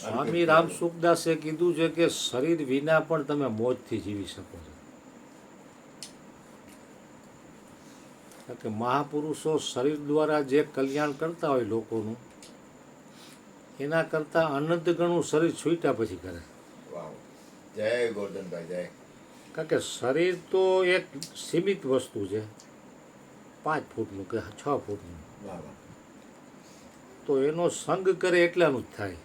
સ્વામી રામસુખદાસે કીધું છે કે શરીર વિના પણ તમે મોજથી જીવી શકો છો. કારણ કે મહાપુરુષો શરીર દ્વારા જે કલ્યાણ કરતા હોય લોકોનું, એના કરતાં અનંત ગણું શરીર છૂટ્યા પછી કરે. જય ગોરધનભાઈ જય. કારણ કે શરીર તો એક સીમિત વસ્તુ છે, 5 ફૂટનું કે 6 ફૂટનું, તો એનો સંગ કરે એટલાનું જ થાય.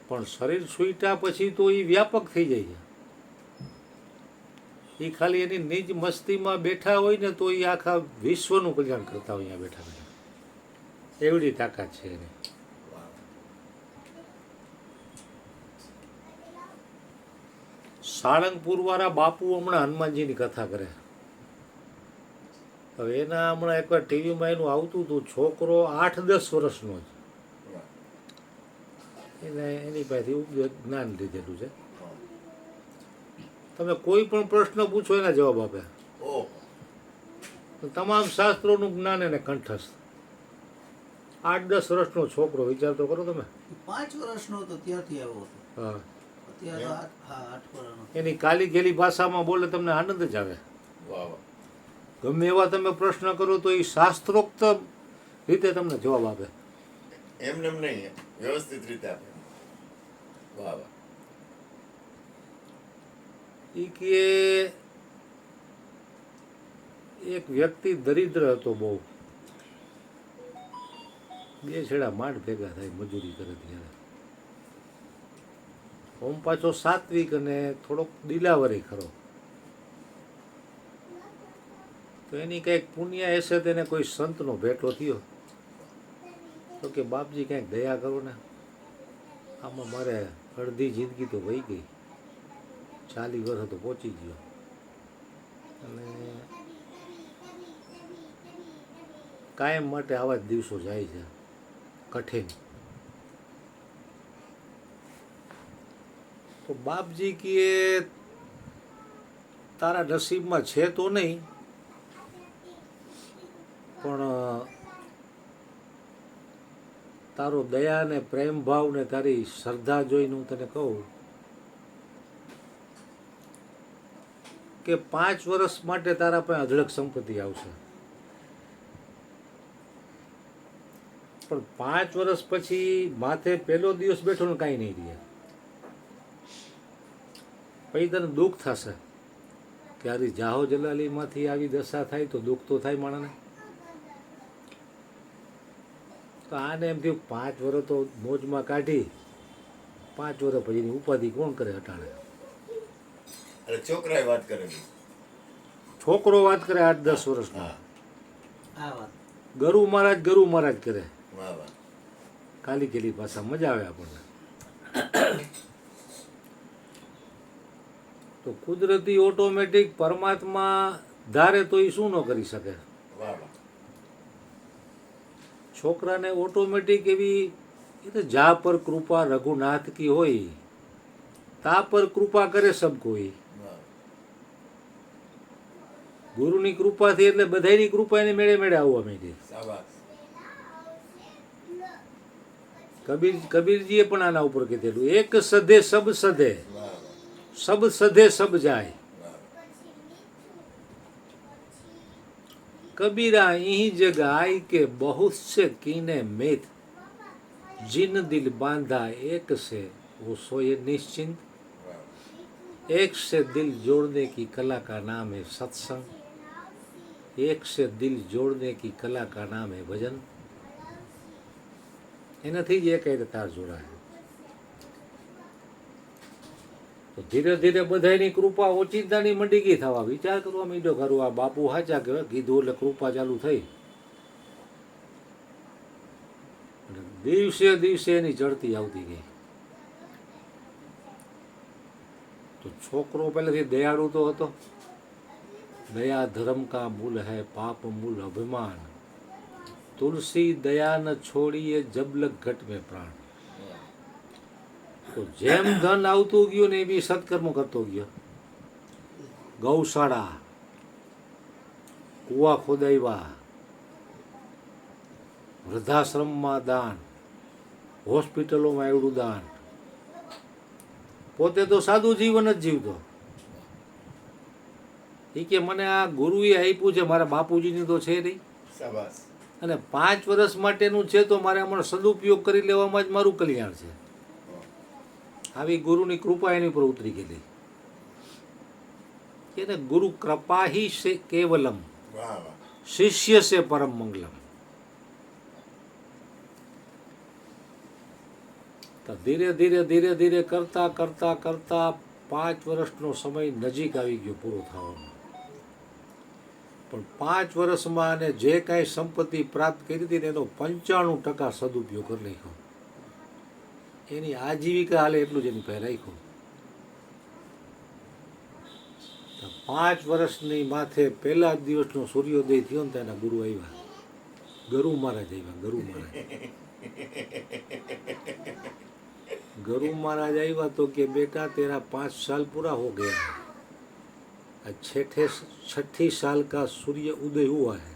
પણ શરીર છૂટ્યા પછી તો એ વ્યાપક થઈ જાય છે. એ ખાલી એની નિજ મસ્તીમાં બેઠા હોય ને તો એ આખા વિશ્વનું કલ્યાણ કરતા હોય અહીંયા બેઠા બેઠા. એવડી તાકાત છે એની. સાળંગપુર વાળા બાપુ હમણાં હનુમાનજીની કથા કરે. હવે એના હમણાં એકવાર ટીવીમાં એનું આવતું હતું, છોકરો 8-10 વર્ષનો જ, એને એની પાસેથી જ્ઞાન લીધેલું છે. તમે કોઈ પણ પ્રશ્ન પૂછો એના જવાબ આપે. તમામ શાસ્ત્રોનું જ્ઞાન એને કંઠસ્થ. 8-10 વર્ષનો છોકરો, વિચાર તો કરો તમે. 5 વર્ષનો હતો ત્યારથી આવ્યો હતો. હા, અત્યારે 8 વર્ષનો. એની કાલી ગેલી ભાષામાં બોલે, તમને આનંદ જ આવે. ગમે એવા તમે પ્રશ્ન કરો તો એ શાસ્ત્રોક્ત રીતે તમને જવાબ આપે. એમને એમ નહીં, વ્યવસ્થિત રીતે આપે. વાહ વાહ. એ કે એક વ્યક્તિ દરિદ્ર હતો બહુ, 2 છેડા માંડ ભેગા થાય મજૂરી કરે ત્યારે. ઓમ પાછો સાત્વિક અને થોડોક દિલાવરી ખરો. તો એની કંઈક પુણ્ય હશે, તેને કોઈ સંતનો ભેટો થયો તો કે બાપજી કંઈક દયા કરો ને, આમાં મારે અડધી જિંદગી તો વહી ગઈ, 40 વર્ષ તો પહોંચી ગયો, અને કાયમ માટે આવા જ દિવસો જાય છે, કઠિન. તો બાપજી કહે તારા નસીબમાં છે તો નહીં, પણ તારો દયા ને પ્રેમ ભાવ ને તારી શ્રદ્ધા જોઈને હું તને કહું કે 5 વર્ષ માટે તારા પાસે અઢળક સંપત્તિ આવશે, પણ 5 વર્ષ પછી માથે પહેલો દિવસ બેઠો ને કાંઈ નહીં રહે. પછી તને દુઃખ થશે કે આરી જાહો જલાલીમાંથી આવી દશા થાય તો દુઃખ તો થાય માણસને. તો આને એમ થયું 5 વર્ષ તો મોજમાં કાઢી, 5 વર્ષ પછીની ઉપાધિ કોણ કરે હટાણે. છોકરાએ વાત કરેલી, છોકરો વાત કરે 8-10 વર્ષનો, આ વાત ગરુ મહારાજ કરે. વાહ વાહ. કાલી ગેલી ભાષા મજા આવે આપણને. તો કુદરતી ઓટોમેટિક પરમાત્મા ધારે તો એ શું ન કરી શકે. વાહ વાહ. છોકરાને ઓટોમેટિક એવી એ તો જા પર કૃપા રઘુનાથ કી હોય, તા પર કૃપા કરે સબ કોઈ. ગુરુની કૃપાથી એટલે બધાની કૃપા એને મેળે મેળે આવવા માંડી. કબીરજીએ પણ આના ઉપર કીધેલું, એક સધે સબ સધે, સબ સધે સબ જાય. कबीरा यही जग आई के बहुत से कीने मेत, जिन दिल बांधा एक से वो सोए निश्चिंत. एक से दिल जोड़ने की कला का नाम है सत्संग, एक से दिल जोड़ने की कला का नाम है भजन. એનાથી જ એક તાર જોડાય. તો ધીરે ધીરે બધાની કૃપા ઓચિંતાની મંડી ગઈ થવા. વિચાર કરવા માંડ્યો ખરું, આ બાપુ સાચા કહેવાય, કીધું એટલે કૃપા ચાલુ થઈ. દિવસે દિવસે એની ચડતી આવતી ગઈ. તો છોકરો પહેલેથી દયાળુ તો હતો. દયા ધર્મ કા મૂલ હૈ, પાપ મૂલ અભિમાન, તુલસી દયા ન છોડીએ જબલક ઘટ મેં પ્રાણ. તો જેમ ધન આવતું ગયું ને એ બી સત્કર્મ કરતો ગયો. ગૌશાળા, કુવા ખોદાવ્યા, વૃદ્ધાશ્રમમાં દાન, હોસ્પિટલોમાં એવડું દાન, પોતે તો સાદું જીવન જ જીવતો. એ કે મને આ ગુરુએ આપ્યું છે, મારા બાપુજીની તો છે નહીં, શાબાશ. અને 5 વર્ષ માટેનું છે, તો મારે હમણાં સદુપયોગ કરી લેવામાં જ મારું કલ્યાણ છે. આવી ગુરુની કૃપા એની પર ઉતરી ગયેલી. એને ગુરુ કૃપા હી સે કેવલમ, વાહ વાહ. શિષ્ય સે પરમ મંગલમ. તો ધીરે ધીરે ધીરે ધીરે કરતા કરતા કરતા 5 વર્ષનો સમય નજીક આવી ગયો પૂરો થવાનો. પણ 5 વર્ષમાં અને જે કાંઈ સંપત્તિ પ્રાપ્ત કરી હતી ને એનો 95% સદુપયોગ કરી નાખ્યો. એની આજીવિકા હાલે એટલું જ એની પાસે રાખ્યું. તો 5 વર્ષની માથે પહેલા જ દિવસનો સૂર્યોદય થયો ને તેના ગુરુ આવ્યા, ગરુ મહારાજ આવ્યા. गुरु महाराज आया तो कि बेटा तेरा 5 साल पूरा हो गया है, छठी साल का सूर्य उदय हुआ है,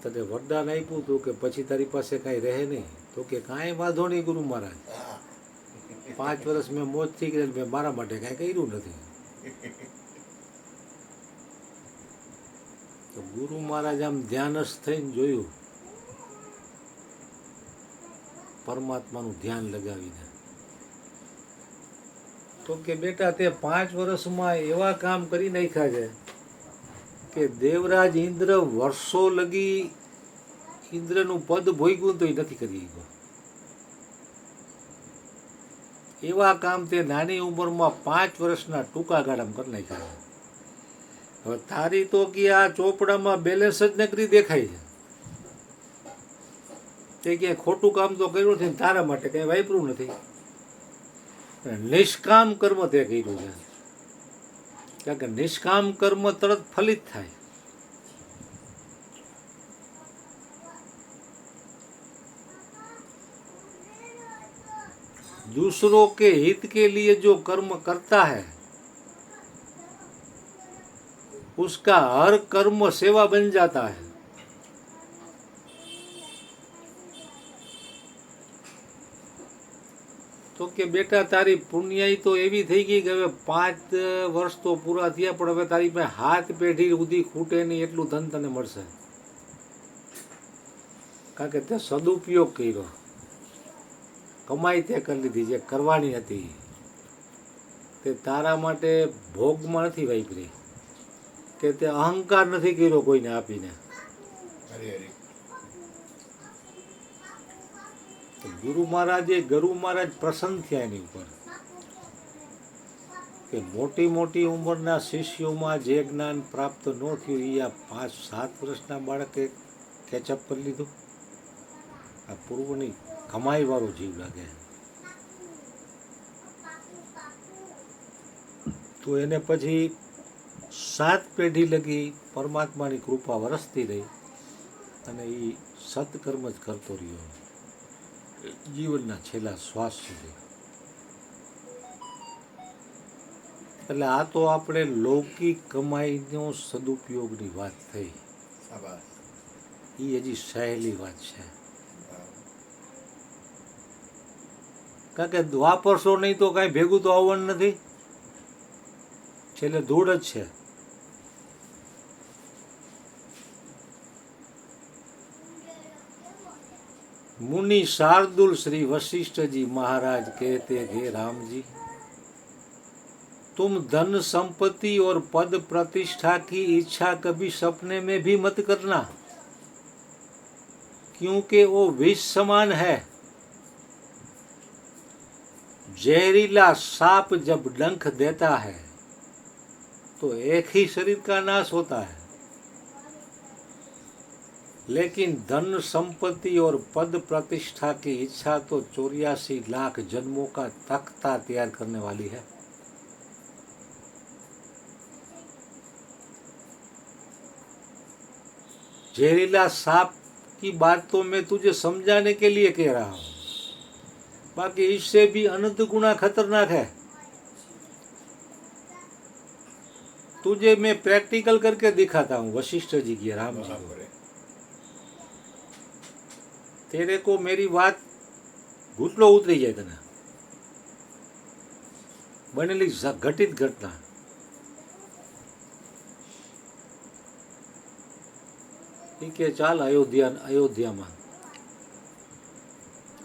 तने वरदान आप्યું તો કે પછી તારી પાસે કાંઈ રહે નહીં. તો કે કાંઈ વાંધો નહીં ગુરુ મહારાજ, 5 વર્ષ મેં મોજથી કરેલ, મેં મારા માટે કાંઈ કર્યું નથી. તો ગુરુ મહારાજ આમ ધ્યાનસ્થ થઈને જોયું, પરમાત્માનું ધ્યાન લગાવીને. તો કે બેટા તે 5 વર્ષમાં એવા કામ કરી નાખ્યા છે કે દેવરાજ ઇન્દ્ર વર્ષો લગી ઇન્દ્રનું પદ ભોગ્યું તો એ નથી કરી શક્યો. એવા કામ તે નાની ઉંમરમાં 5 વર્ષના ટૂંકા ગાળામાં કરી નાખ્યા. હવે તારી તો કે આ ચોપડામાં બેલેન્સ જ નકરી દેખાય છે. તે ક્યાંય ખોટું કામ તો કર્યું નથી, તારા માટે કંઈ વાપર્યું નથી. નિષ્કામ કર્મ તે કર્યું છે, કારણ કે નિષ્કામ કર્મ તરત ફલિત થાય. दूसरों के हित के लिए जो कर्म करता है उसका हर कर्म सेवा बन जाता है. તો કે બેટા તારી પુણ્યાઈ તો એવી થઈ ગઈ કે હવે 5 વર્ષ તો પૂરા થયા, પણ હવે તારી પાસે હાથ પેઢી સુધી ખૂટે નહીં એટલું ધન તને મળશે, કારણ કે તે સદુપયોગ કર્યો. કમાઈ તે કરી લીધી જે કરવાની હતી, તે તારા માટે ભોગમાં નથી વાપરી, કે તે અહંકાર નથી કર્યો કોઈને આપીને. હરી હરી. ગુરુ મહારાજ પ્રસન્ન થયા એની ઉપર, કે મોટી મોટી ઉંમરના શિષ્યોમાં જે જ્ઞાન પ્રાપ્ત ન થયું એ આ 5-7 વર્ષના બાળકે કેચઅપ કરી લીધું. આ પૂર્વની કમાઈ વાળો જીવ લાગે. તો એને પછી 7 પેઢી લગી પરમાત્માની કૃપા વરસતી રહી અને એ સત્કર્મ જ કરતો રહ્યો જીવનના છેલ્લા શ્વાસ સુધી. એટલે આ તો આપણે લૌકિક કમાઈનો સદુપયોગની વાત થઈ. શાબાશ. એ હજી સહેલી વાત છે, કારણ કે વાપરશો નહીં તો કાંઈ ભેગું તો આવવાનું નથી, છેલ્લે ધૂળ જ છે. मुनि शार्दुल श्री वशिष्ठ जी महाराज कहते थे, राम जी तुम धन संपत्ति और पद प्रतिष्ठा की इच्छा कभी सपने में भी मत करना, क्योंकि वो विष समान है. जहरीला सांप जब डंक देता है तो एक ही शरीर का नाश होता है, लेकिन धन संपत्ति और पद प्रतिष्ठा की इच्छा तो 84 लाख जन्मों का तख्ता तैयार करने वाली है. जहरीला सांप की बात तो मैं तुझे समझाने के लिए कह रहा हूं, बाकी इससे भी अनंत गुना खतरनाक है. तुझे मैं प्रैक्टिकल करके दिखाता हूँ. वशिष्ठ जी की, राम जी को. તેરે કો મેરી વાત ઘૂંટલો ઉતરી જાય તને. બનેલી ઘટિત ઘટના. એ કે ચાલ અયોધ્યામાં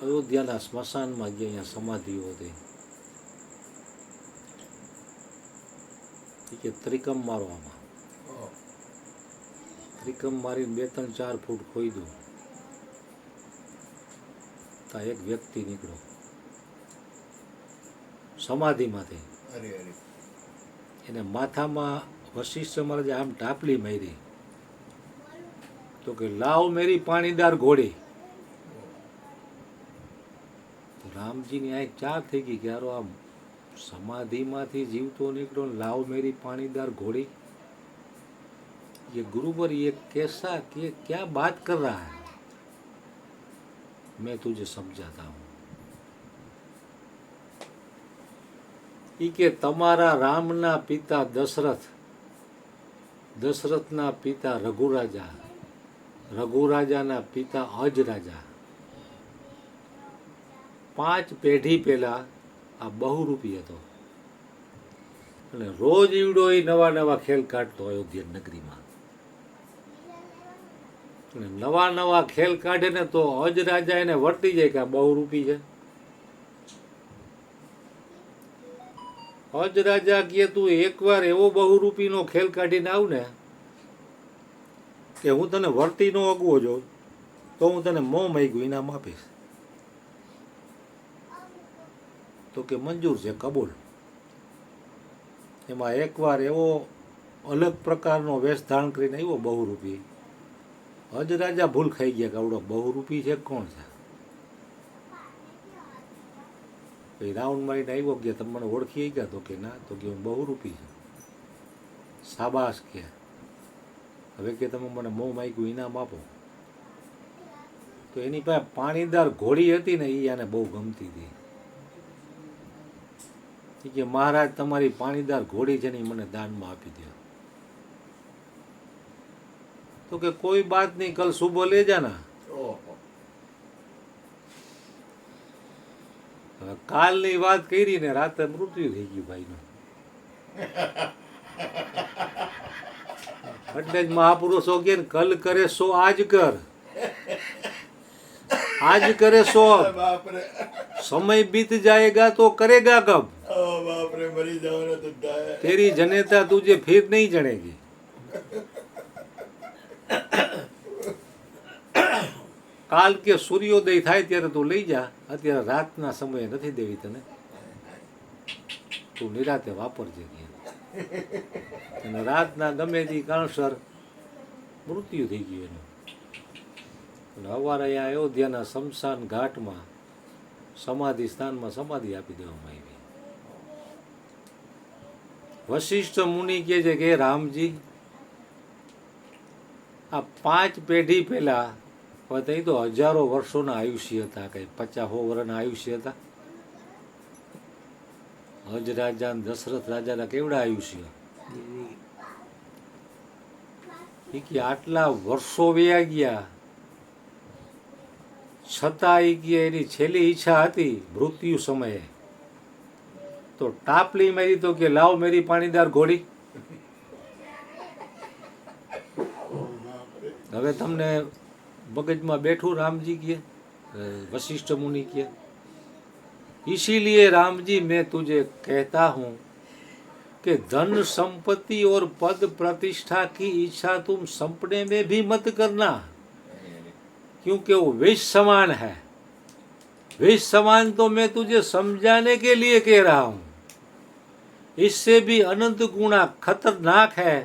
અયોધ્યાના સ્મશાનમાં ગયા, અહીંયા સમાધિઓ હતી. એ કે ત્રિકમ મારો આમાં. ત્રિકમ મારીને 2-3-4 ફૂટ ખોઈ ત્યાં એક વ્યક્તિ નીકળ્યો સમાધિમાંથી. અરે અરે એને માથામાં વશિષ્ઠ મહારાજે આમ ટાપલી મારી, તો કે લાવ મેરી પાણીદાર ઘોડી. તો રામજીની આંખ ચાર થઈ ગઈ કે યારો આમ સમાધિમાંથી જીવતો નીકળ્યો ને લાવ મેરી પાણીદાર घोड़ी. ये गुरुवर ये कैसा ये क्या बात कर रहा है, मैं तुझे समझाता हूँ. ઈ કે તમારા રામના પિતા દશરથ, દશરથના પિતા રઘુરાજા, રઘુરાજાના પિતા અજરાજા, 5 પેઢી પહેલા આ બહુરૂપી હતો અને રોજ ઈવડો એ નવા નવા ખેલ કાઢતો અયોધ્યા નગરીમાં. અને નવા નવા ખેલ કાઢે ને તો અજરાજા એને વર્તી જાય કે આ બહુરૂપી છે. અજરાજા કહે તું એકવાર એવો બહુરૂપીનો ખેલ કાઢીને આવ ને કે હું તને વર્તી નો અગવો જો તો હું તને મોં માગ્યું ઇનામ આપીશ. તો કે મંજૂર છે, કબૂલ. એમાં એકવાર એવો અલગ પ્રકારનો વેશ ધારણ કરીને આવ્યો બહુરૂપી. અજરાજા ભૂલ ખાઈ ગયા કે આવડો બહુરૂપી છે કોણ છે. રાઉન્ડ મારીને આવ્યો કે તમે મને ઓળખી ગયા, તો કે ના. તો કે હું બહુરૂપી છું. શાબાશ કે હવે કે તમે મને મોં માગ્યું ઇનામ આપો. તો એની પાસે પાણીદાર ઘોડી હતી ને એ આને બહુ ગમતી હતી. કે મહારાજ તમારી પાણીદાર ઘોડી છે ને એ મને દાનમાં આપી દો. તો કે કોઈ બાત નહીં, કલ સુબહ લે જાના. હવે કાલની વાત કરી ને રાતે મૃત્યુ થઈ ગયું ભાઈનું. એટલે જ મહાપુરુષો કે કલ કરે સો આજ કર, आज करे सो बाप रे समय बीत जाएगा तो करेगा कब. ओ बाप रे मरी जाओ तो दाए तेरी जनेता तुझे फिर नहीं जनेगी. કાલ કે સૂર્યોદય થાય ત્યારે તું લઈ જા, અત્યારે રાતના સમયે નથી દેવી તને, તું નિરાતે વાપરજે. અને રાતના ગમે તે કારણસર મૃત્યુ થઈ ગયું એનું. સવારે અહીંયા અયોધ્યાના શમશાન ઘાટમાં સમાધિ સ્થાનમાં સમાધિ આપી દેવામાં આવી. વશિષ્ઠ મુનિ કહે છે કે રામજી આ 5 પેઢી પહેલા, હવે તો હજારો વર્ષોના આયુષ્ય હતા, કઈ 50-100 વર્ષના આયુષ્ય હતા. અજ રાજા દશરથ રાજાના કેવડા આયુષ્ય. કે આટલા વર્ષો વયા ગયા છતાં એ કે એની છેલ્લી ઈચ્છા હતી મૃત્યુ સમયે તો ટાપલી મારી, તો કે લાવ મેરી પાણીદાર ઘોડી. હવે તમને મગજમાં બેઠું રામજી કે वशिष्ठ मुनि के, इसीलिए राम जी मैं तुझे कहता हूँ कि धन संपत्ति और पद प्रतिष्ठा की इच्छा तुम सपने में भी मत करना, क्योंकि वो विष समान है. विष समान तो मैं तुझे समझाने के लिए कह रहा हूँ, इससे भी अनंत गुणा खतरनाक है,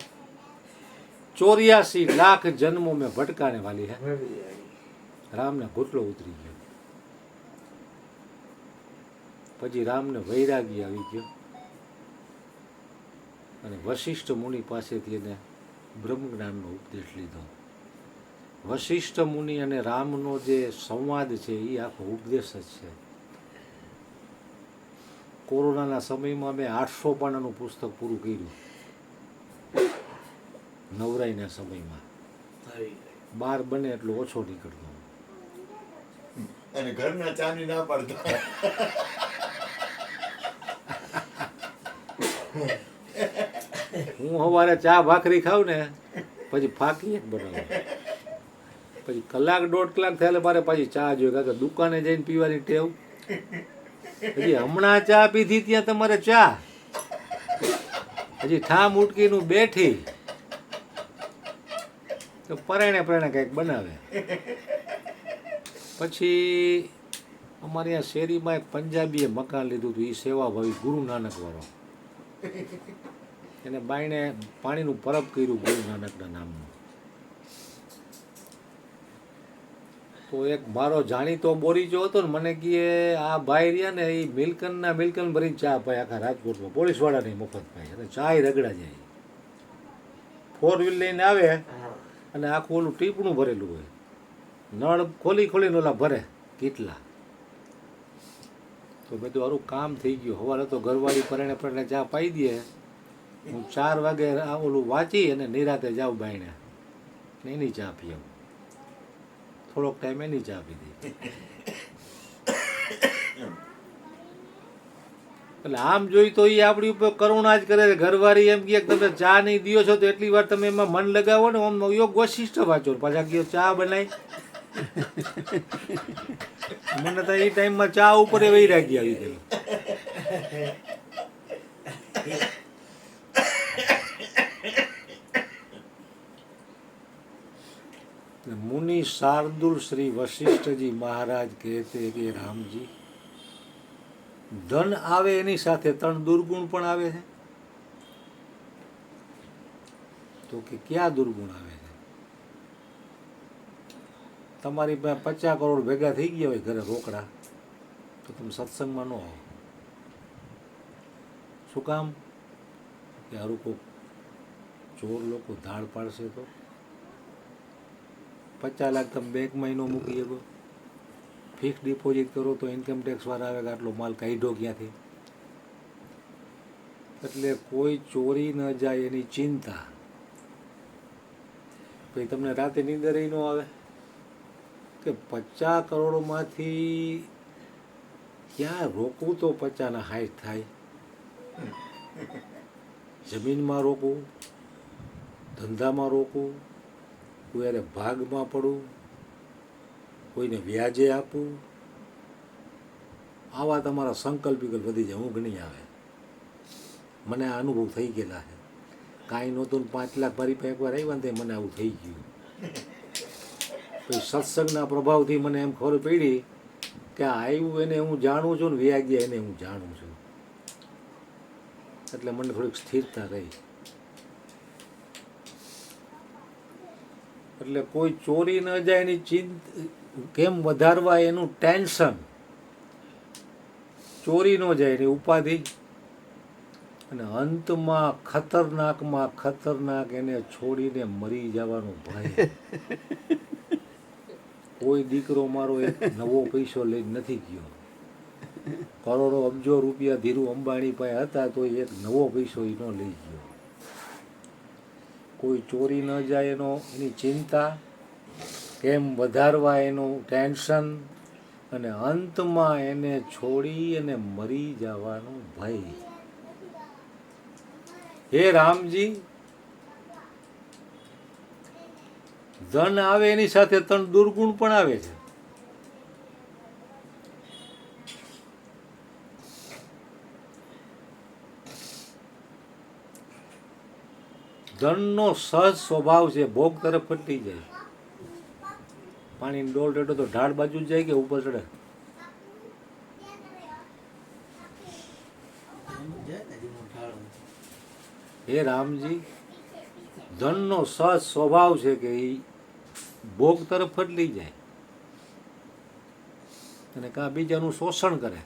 84 लाख जन्मों में भटकाने वाली है. રામને ઘૂંટલો ઉતરી ગયો. પછી રામને વૈરાગી આવી ગયો અને વશિષ્ઠ મુનિ પાસેથી એને બ્રહ્મજ્ઞાનનો ઉપદેશ લીધો. વશિષ્ઠ મુનિ અને રામનો જે સંવાદ છે એ આખો ઉપદેશ જ છે. કોરોનાના સમયમાં મેં 800 પાનાનું પુસ્તક પૂરું કર્યું નવરાઈના સમયમાં. બહાર બને એટલો ઓછો નીકળતો. અને ઘરના ચાની ના પાડતા. હું સવારે ચા ભાખરી ખાઉં ને પછી ફાકી એક બનાવું, પછી કલાક દોઢ કલાક થાય એટલે મારે પાછી ચા જોઈએ, કારણ કે દુકાને જઈને પીવાની ટેવ. હજી હમણાં ચા પીધી ત્યાં તમારે ચા હજી ઠામ ઉટકીનું બેઠી તો પરાણે પરાણે કંઈક બનાવે. પછી અમારી આ શેરીમાં એક પંજાબીએ મકાન લીધું હતું, એ સેવાભાવી ગુરુ નાનક વાળો, એને બાઈને પાણીનું પરબ કર્યું ગુરુ નાનકના નામનું. તો એક મારો જાણીતો બોરીજો હતો ને, મને કહે આ ભાઈ રહ્યા ને એ મિલ્કન ભરીને ચા પાય આખા રાજકોટમાં, પોલીસવાળાની મફત પાય, અને ચાય રગડા જાય. 4 વ્હીલ લઈને આવે અને આખું ઓલું ટીપણું ભરેલું હોય, નળ ખોલીને ઓલા ભરે કેટલા. તો બધું સારું કામ થઈ ગયું. સવારે તો ઘરવાળી પરણે ચા પાઈ દે, હું 4 વાગે ઓલું વાંચી અને નિરાતે જાઉં બાયણે ને એની ચા પી આવું. થોડોક ટાઈમ એની ચા પીધી. એટલે આમ જોઈ તો એ આપણી ઉપર કરુણા જ કરે. ઘરવાળી એમ કહે તમે ચા નહીં દિયો છો તો એટલી વાર તમે એમાં મન લગાવો ને, આમ યોગ વશિષ્ઠ વાંચો, પાછા કહો ચા બનાવી. મને તો એ ટાઈમમાં ચા ઉપર વહી રાખી આવી ગઈ. मुनि शार्दुल श्री वशिष्ठ जी महाराज कहते कि राम जी, ધન આવે એની સાથે 3 દુર્ગુણ પણ આવે છે. તો કે ક્યાં દુર્ગુણ આવે છે? તમારી પાસે 50 કરોડ ભેગા થઈ ગયા હોય ઘરે રોકડા, તો તમે સત્સંગમાં ન આવો. શું કામ? કે હારું કોક ચોર લોકો ધાડ પાડશે તો. 50 લાખ તમે બેંકમાં ન મૂકી શકો, ફિક્સ ડિપોઝિટ કરો તો ઇન્કમ ટેક્સ વાળા આવે કે આટલો માલ કાઢ્યો ક્યાંથી. એટલે કોઈ ચોરી ન જાય એની ચિંતા. પછી તમને રાતે નીંદર ન આવે કે 50 કરોડમાંથી ક્યાં રોકવું તો 50ના 60 થાય. જમીનમાં રોકવું, ધંધામાં રોકવું, કોઈને ભાગમાં પડવું, કોઈને વ્યાજે આપવું, આવા તમારા સંકલ્પ વધી જાય. ઊંઘ નહીં આવે. મને આ અનુભવ થઈ ગયેલા છે. કાંઈ નહોતું ને 5 લાખ મારી પાસે એકવાર આવ્યા ને તે મને આવું થઈ ગયું. પછી સત્સંગના પ્રભાવથી મને એમ ખબર પડી કે આવ્યું એને હું જાણું છું ને વ્યા ગયા એને હું જાણું છું. એટલે મને થોડીક સ્થિરતા રહી. એટલે કોઈ ચોરી ન જાય એની ચિંતા કેમ વધારવા એનું ટેન્શન, ચોરી ન જાય એની ઉપાધિ, અને અંતમાં ખતરનાકમાં ખતરનાક એને છોડીને મરી જવાનો ભય. કોઈ દીકરો મારો એક નવો પૈસો લઈને નથી ગયો. કરોડો અબજો રૂપિયા ધીરુ અંબાણી પાસે હતા તો એક નવો પૈસો એ ન લઈ ગયો. કોઈ ચોરી ન જાય એની ચિંતા, કેમ વધારવા એનું ટેન્શન, અને અંતમાં એને છોડી અને મરી જવાનું ભય. હે રામજી, ધન આવે એની સાથે 3 દુર્ગુણ પણ આવે છે. ધનનો સહજ સ્વભાવ છે ભોગ તરફ ફટી જાય. પાણીની ડોલ રેડો તો ઢાળ બાજુ જ જાય કે ઉપર ચડે? હે રામજી, ધનનો સહજ સ્વભાવ છે કે એ ભોગ તરફ ફટલી જાય અને કાં બીજાનું શોષણ કરે.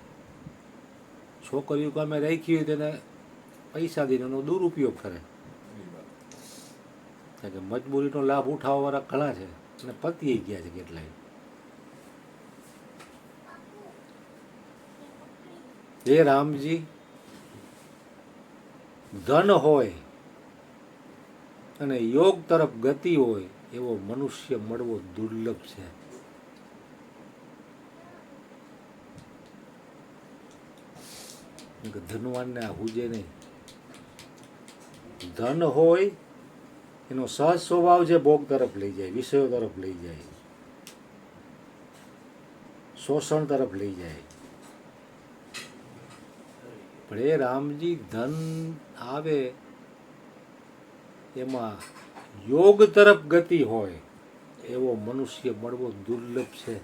છોકરીઓ કામે રાખી હોય તેને પૈસા દઈને એનો દુરુપયોગ કરે. કારણ કે મજબૂરીનો લાભ ઉઠાવવાવાળા ઘણા છે અને પતી ગયા છે કેટલાય. હે રામજી, ધન હોય અને યોગ તરફ ગતિ હોય એવો મનુષ્ય મળવો દુર્લભ છે. કે ધનવાનને આ હુજે નહીં. ધન હોય એનો સહજ સ્વભાવ છે ભોગ તરફ લઈ જાય, વિષયો તરફ લઈ જાય, શોષણ તરફ લઈ જાય. પણ એ રામજી ધન આવે એમાં યોગ તરફ ગતિ હોય એવો મનુષ્ય મળવો દુર્લભ છે.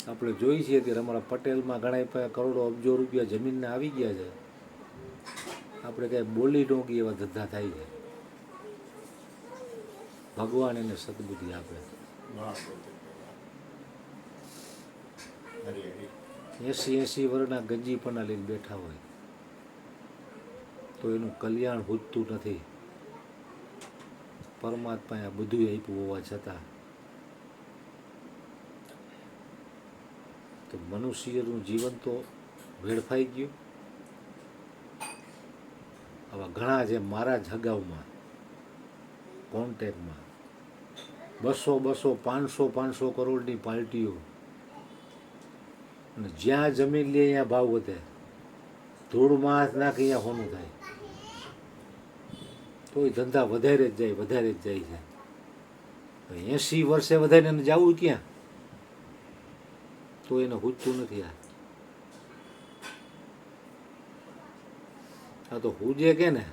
આપણે જોઈ છીએ ત્યારે અમારા પટેલમાં ઘણા પાસે કરોડો અબજો રૂપિયા જમીનના આવી ગયા છે. આપણે કાંઈ બોલી ડોંગી એવા ધંધા થાય છે. ભગવાન એને સદબુદ્ધિ આપે. હરી હરી 80 વર્ષના ગંજીપણા લઈને બેઠા હોય તો એનું કલ્યાણ હુજતું નથી. પરમાત્માએ આ બધું આપ્યું હોવા છતાં તો મનુષ્યનું જીવન તો વેડફાઈ ગયું. આવા ઘણા છે મારા જ હગાવમાં કોન્ટેક્ટમાં 200 500 કરોડની પાર્ટીઓ, અને જ્યાં જમીન લે ત્યાં ભાવ વધે, ધૂળમાં હાથ નાખી અહીંયા હોનું થાય, તોય ધંધા વધારે જ જાય છે. 80 વર્ષે વધારે એને જવું ક્યાં, તો એને હુજતું નથી. આ તો હુજે કે ને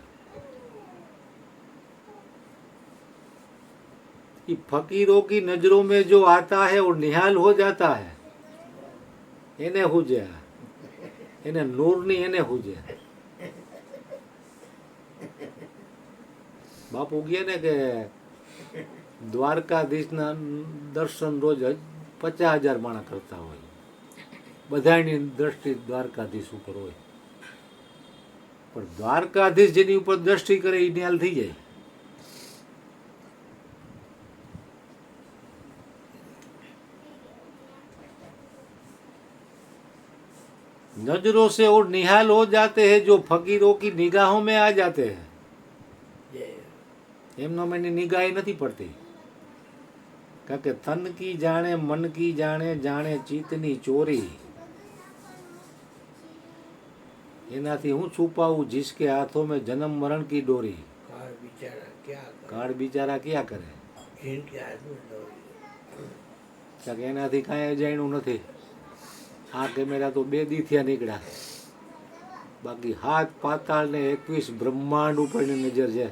कि फकीरों की नजरों में जो आता है वो निहाल हो जाता है. એને હુજે, એને નૂરની એને હુજે. બાપુ કહે ને કે દ્વારકાધીશના દર્શન રોજ 50,000 માણસ કરતા હોય, બધાની દ્રષ્ટિ દ્વારકાધીશ ઉપર હોય, પણ દ્વારકાધીશ જેની ઉપર દ્રષ્ટિ કરે એ નિહાલ થઈ જાય. नजरों से वो निहाल हो जाते हैं जो फकीरों की निगाहों में आ जाते हैं. એમનો એની નિગાહ નથી પડતી, કારણ કે તન કી જાણે મન કી જાણે જાણે ચિત્તની ચોરી. એનાથી હું છુપાવું जिसके हाथों में जन्म मरण की डोरी. કાળ બિચારા ક્યાં કરે, કારણ કે એનાથી કાંઈ અજાણ્યું નથી. આ કેમેરા તો 2 દી થયા નીકળ્યા, બાકી 7 પાતાળ ને 21 બ્રહ્માંડ ઉપરની નજર છે.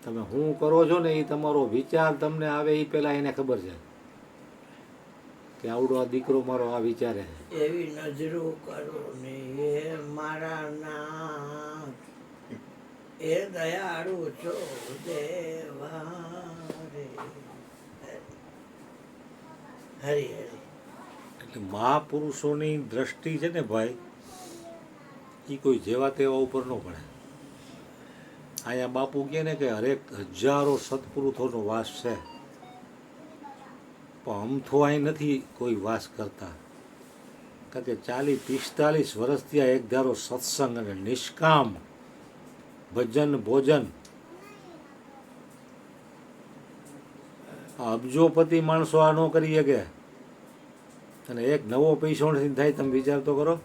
તમે શું કરો છો ને એ તમારો વિચાર તમને આવે એ પહેલા એને ખબર છે કે આવડો આ દીકરો મારો આ વિચારે. એવી નજરો કરો ને એ મારા નાથ, એ દયાળુ છો દેવા રે. હરી હરી. એટલે મહાપુરુષોની દ્રષ્ટિ છે ને ભાઈ, એ કોઈ જેવા તેવા ઉપર ન પડે. અહીંયા બાપુ કહે ને કે હરેક હજારો સત્પુરુષોનો વાસ છે, પણ અમથો અહીં નથી કોઈ વાસ કરતા. કારણ કે 40-45 વર્ષથી આ એક ધારો સત્સંગ અને નિષ્કામ ભજન ભોજન. આ અબજોપતિ માણસો આ ન કરી શકે, અને એક નવો પૈસો નથી થાય. તમે વિચાર તો કરો.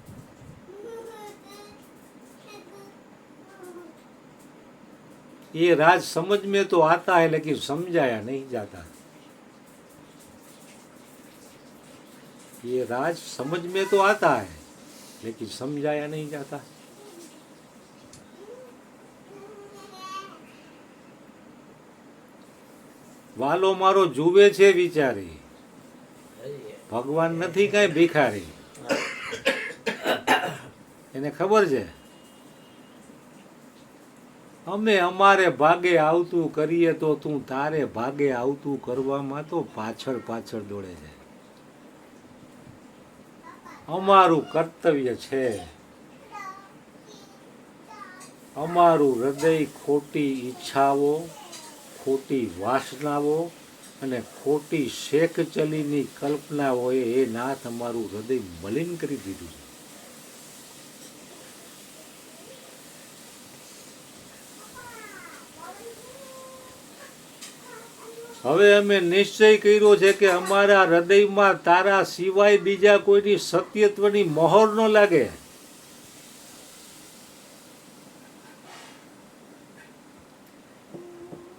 ये राज समझ में तो आता है लेकिन समझाया नहीं जाता. ये राज समझ में तो आता है लेकिन समझाया नहीं जाता. વાલો મારો જુએ છે વિચારી, ભગવાન નથી કઈ ભિખારી. એને ખબર છે અમે અમારે ભાગે આવતું કરીએ તો તું તારે ભાગે આવતું કરવામાં તો પાછળ પાછળ દોડે છે. અમારું કર્તવ્ય છે, અમારું હૃદય ખોટી ઈચ્છાઓ, ખોટી વાસનાઓ અને ખોટી શેખ ચલીની કલ્પનાઓએ એ નાથ અમારું હૃદય મલિન કરી દીધું છે. હવે અમે નિશ્ચય કર્યો છે કે અમારા હૃદયમાં તારા સિવાય બીજા કોઈની સત્યત્વની મહોર ન લાગે.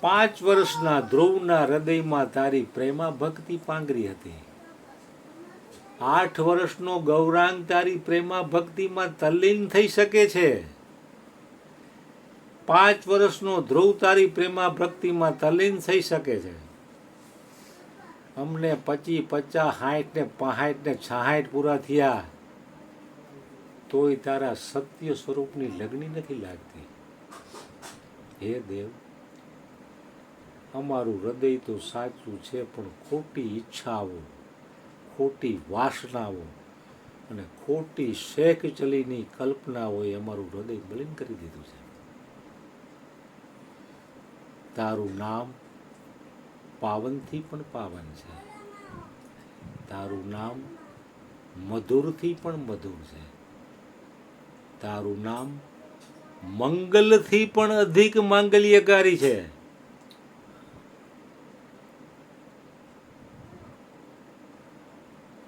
પાંચ વર્ષના ધ્રુવના હૃદયમાં તારી પ્રેમા ભક્તિ પાંગરી હતી. 8 વર્ષનો ગૌરાંગ તારી પ્રેમા ભક્તિમાં તલ્લીન થઈ શકે છે. 5 વર્ષનો ધ્રુવ તારી પ્રેમા ભક્તિમાં તલ્લીન થઈ શકે છે. અમને 25, 50, 60 ને 65 ને 66 પૂરા થયા તોય તારા સત્ય સ્વરૂપની લગણી નથી લાગતી. હે દેવ, અમારું હૃદય તો સાચું છે, પણ ખોટી ઈચ્છાઓ, ખોટી વાસનાઓ અને ખોટી શેખ ચલીની કલ્પનાઓએ અમારું હૃદય મલિન કરી દીધું છે. તારું નામ પાવનથી પણ પાવન છે. તારું નામ મધુરથી પણ મધુર છે. તારું નામ મંગલથી પણ અધિક માંગલ્યકારી છે.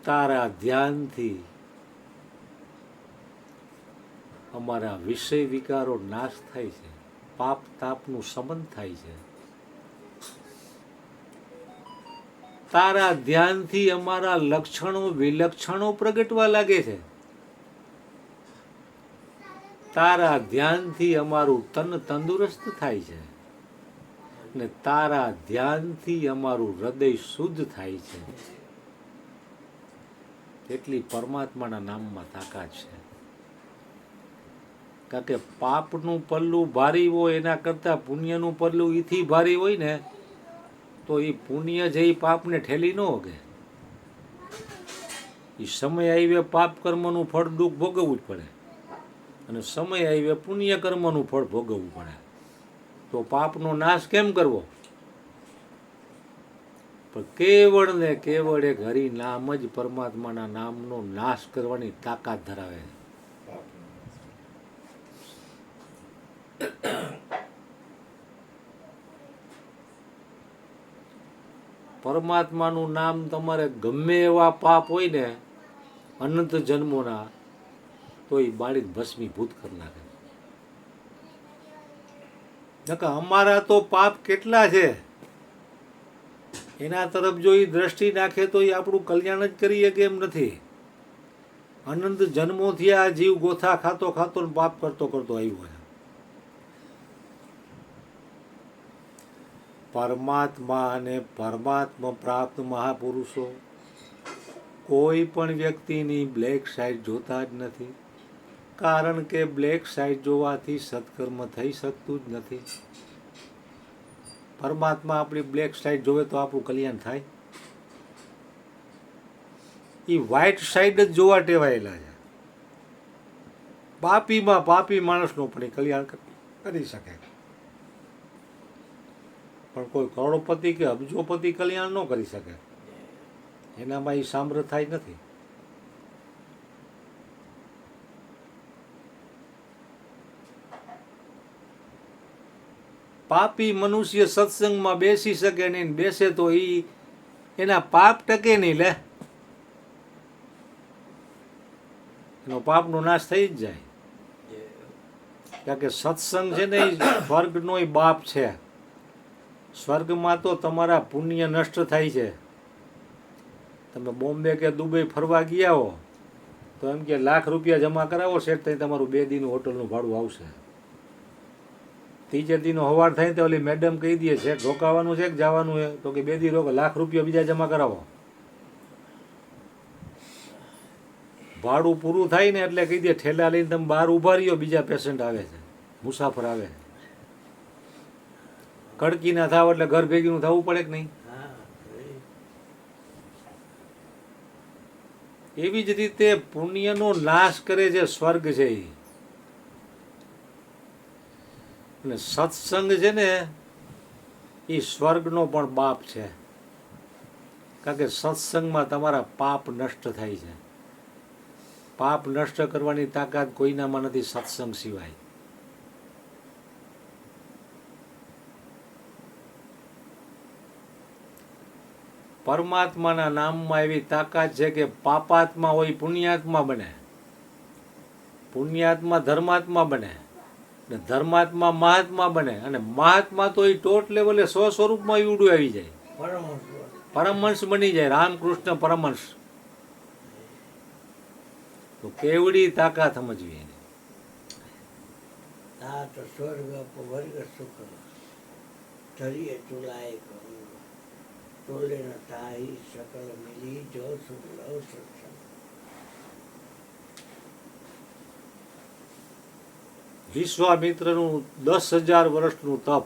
તારા ધ્યાનથી અમારા વિષય વિકારો નાશ થાય છે. પાપ તાપનું શમન થાય છે. તારા ધ્યાનથી અમારા લક્ષણો વિલક્ષણો પ્રગટવા લાગે છે. તારા ધ્યાનથી અમારું તન તંદુરસ્ત થાય છે ને તારા ધ્યાનથી અમારું હૃદય શુદ્ધ થાય છે. એટલી પરમાત્માના નામમાં તાકાત છે. કારણ કે પાપનું પલ્લું ભારી હોય એના કરતાં પુણ્યનું પલ્લું એથી ભારી હોય ને તો એ પુણ્ય જે પાપને ઠેલી ન હોગે. એ સમય આવ્યે પાપ કર્મનું ફળ દુઃખ ભોગવવું જ પડે અને સમય આવ્યે પુણ્ય કર્મનું ફળ ભોગવવું પડે. તો પાપનો નાશ કેમ કરવો? પણ કેવળ ને કેવળ એક હરિ નામ જ પરમાત્માના નામનો નાશ કરવાની તાકાત ધરાવે છે. પરમાત્માનું નામ તમારે ગમે એવા પાપ હોય ને અનંત જન્મોના તો એ બાળી ભસ્મીભૂત કરી નાખે. નકર અમારા તો પાપ કેટલા છે એના તરફ જો એ દ્રષ્ટિ નાખે તો એ આપણું કલ્યાણ જ કરીએ કે એમ નથી. અનંત જન્મોથી આ જીવ ગોથા ખાતો ખાતો ને પાપ કરતો કરતો આવ્યો છે. પરમાત્મા અને પરમાત્મા પ્રાપ્ત મહાપુરુષો કોઈ પણ વ્યક્તિની બ્લેક સાઇડ જોતા જ નથી. કારણ કે બ્લેક સાઇડ જોવાથી સત્કર્મ થઈ શકતું જ નથી. પરમાત્મા આપણી બ્લેક સાઇડ જોવે તો આપણું કલ્યાણ થાય. એ વ્હાઇટ સાઇડ જ જોવા ટેવાયેલા છે. પાપીમાં પાપી માણસનું પણ એ કલ્યાણ કરી શકે, પણ કોઈ કરોડપતિ કે અબજોપતિ કલ્યાણ ન કરી શકે. એનામાં એ સામ્રથાય નથી. પાપી મનુષ્ય સત્સંગમાં બેસી શકે નહીં, બેસે તો એના પાપ ટકે નહીં. લે એનો પાપનો નાશ થઈ જ જાય. કારણ કે સત્સંગ છે ને એ સ્વર્ગનો બાપ છે. સ્વર્ગમાં તો તમારા પુણ્ય નષ્ટ થાય છે. તમે બોમ્બે કે દુબઈ ફરવા ગયા હો તો એમ કે લાખ રૂપિયા જમા કરાવો સેટ થઈ તમારું 2 દીનું હોટલનું ભાડું આવશે. ત્રીજે દીનો હવાર થાય તો ઓલી મેડમ કહી દે છે રોકાવાનું છે કે જવાનું છે તો કે 2 દી રોકો, લાખ રૂપિયા બીજા જમા કરાવો. ભાડું પૂરું થાય ને એટલે કહી દે ઠેલા લઈને તમે બહાર ઊભા રહ્યો, બીજા પેશન્ટ આવે છે, મુસાફર આવે છે. કડકી ના થાવ એટલે ઘર ભેગીનું થવું પડે કે નહીં? એવી જ રીતે પુણ્યનો નાશ કરે છે સ્વર્ગ છે એ. અને સત્સંગ છે ને એ સ્વર્ગનો પણ બાપ છે. કારણ કે સત્સંગમાં તમારા પાપ નષ્ટ થાય છે. પાપ નષ્ટ કરવાની તાકાત કોઈનામાં નથી સત્સંગ સિવાય. પરમાત્માના નામમાં એવી તાકાત છે કે પાપાત્મા હોય પુણ્યાત્મા બને, પુણ્યાત્મા ધર્માત્મા બને, ને ધર્માત્મા મહાત્મા બને, અને મહાત્મા તો એ ટોટ લેવલે સ્વસ્વરૂપમાં ઉડું આવી જાય, પરમહંસ પરમહંસ બની જાય, રામકૃષ્ણ પરમહંસ. તો કેવડી તાકાત સમજવી એને. તા તો સ્વર્ગ વર્ગ સુખ ધરીએ ચુલાય કહું ટોલે ન તાહી સકલ મિલી જો સુખ લવ સત્સંગ. વિશ્વામિત્રનું 10,000 વર્ષનું તપ,